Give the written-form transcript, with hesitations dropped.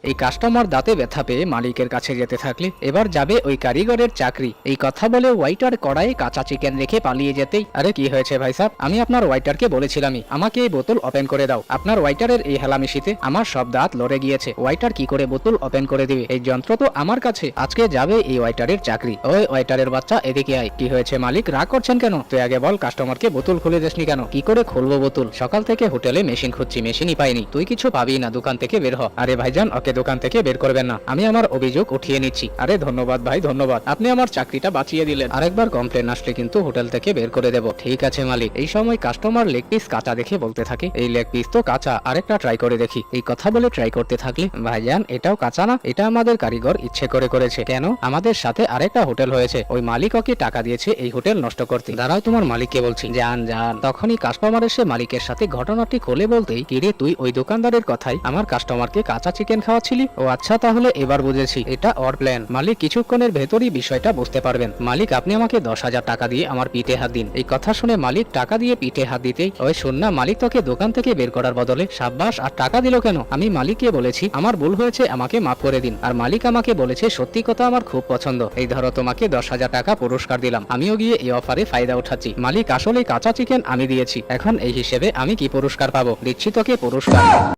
এই কাস্টমার দাঁতে ব্যথা পেয়ে মালিকের কাছে যেতে থাকলে এবার যাবে ওই কারিগরের চাকরি। এই কথা বলে ওয়াইটার কড়াইয়ে কাঁচা চিকেন রেখে পালিয়ে যেতেই, আরে কি হয়েছে ভাই সাহেব, আমি আপনার ওয়াইটারকে বলেছিলামই আমাকে এই বোতল ওপেন করে দাও। আপনার ওয়াইটারের এই হেলামিশিতে আমার সব দাঁত লড়ে গিয়েছে। ওয়াইটার কি করে বোতল ওপেন করে দিবে? এই যন্ত্র তো আমার কাছে। আজকে যাবে এই ওয়াইটারের চাকরি। ওই ওয়াইটারের বাচ্চা, এদিকে আয়। কি হয়েছে মালিক, রাগ করছেন কেন? তুই আগে বল, কাস্টমারকে বোতল খুলে দিসনি কেন? কি করে খুলবো বোতল? সকাল থেকে হোটেলে মেশিন খুঁজছি, মেশিনই পাইনি। তুই কিছু পাবি না, দোকান থেকে বের হ। আরে ভাইজান, ওকে দোকান থেকে বের করবেন না, আমি আমার অভিযোগ উঠিয়ে নিচ্ছি। আরে ধন্যবাদ ভাই, ধন্যবাদ, আপনি আমার চাকরিটা বাঁচিয়ে দিলেন। আরেকবার কমপ্লেন আসলে কিন্তু হোটেল থেকে বের করে দেব। ঠিক আছে মালিক। এই সময় কাস্টমার লেগ পিস কাঁচা দেখে বলতে থাকে, এই লেগ পিস তো কাঁচা, আরেকটা ট্রাই করে দেখি। এই কথা বলে ট্রাই করতে থাকলে, ভাইজান এটাও কাঁচা না, এটা আমাদের কারিগর ইচ্ছে করে করেছে। কেন? আমাদের সাথে আরেকটা হোটেল হয়েছে, ওই মালিক ওকে টাকা দিয়েছে এই হোটেল নষ্ট করতে। দাঁড়াও, তোমার মালিককে বলছি। যান যান। তখনই কাস্টমার এসে মালিকের সাথে ঘটনাটি খুলে বলতেই, কিরে তুই ওই দোকানদারের কথাই আমার কাস্টমারকে কাঁচা চিকেন খাওয়াচ্ছিলি? ও আচ্ছা, তাহলে এবার বুঝেছি, এটা ওর প্ল্যান। মালিক কিছুক্ষণের ভেতরই বিষয়টা বুঝতে পারবেন। মালিক, আপনি আমাকে 10,000 টাকা দিয়ে আমার পিঠে হাত দিন। এই কথা শুনে মালিক টাকা দিয়ে পিঠে হাত দিতেই, ওই শোন না, মালিক তোকে দোকান থেকে বের করার বদলে সাব্বাস, আর টাকা দিল কেন? আমি মালিককে বলেছি আমার ভুল হয়েছে, আমাকে মাফ করে দিন। আর মালিক আমাকে বলেছে সত্যি কথা আমার খুব পছন্দ, এই ধরো তোমাকে 10,000 টাকা পুরস্কার দিলাম। আমিও গিয়ে এই অফারে ফায়দা উঠাচ্ছি। মালিক, আসলে কাঁচা চিকেন আমি দিয়েছি, এখন এই হিসেবে আমি কি পুরস্কার পাবো? দিচ্ছি তোকে পুরস্কার।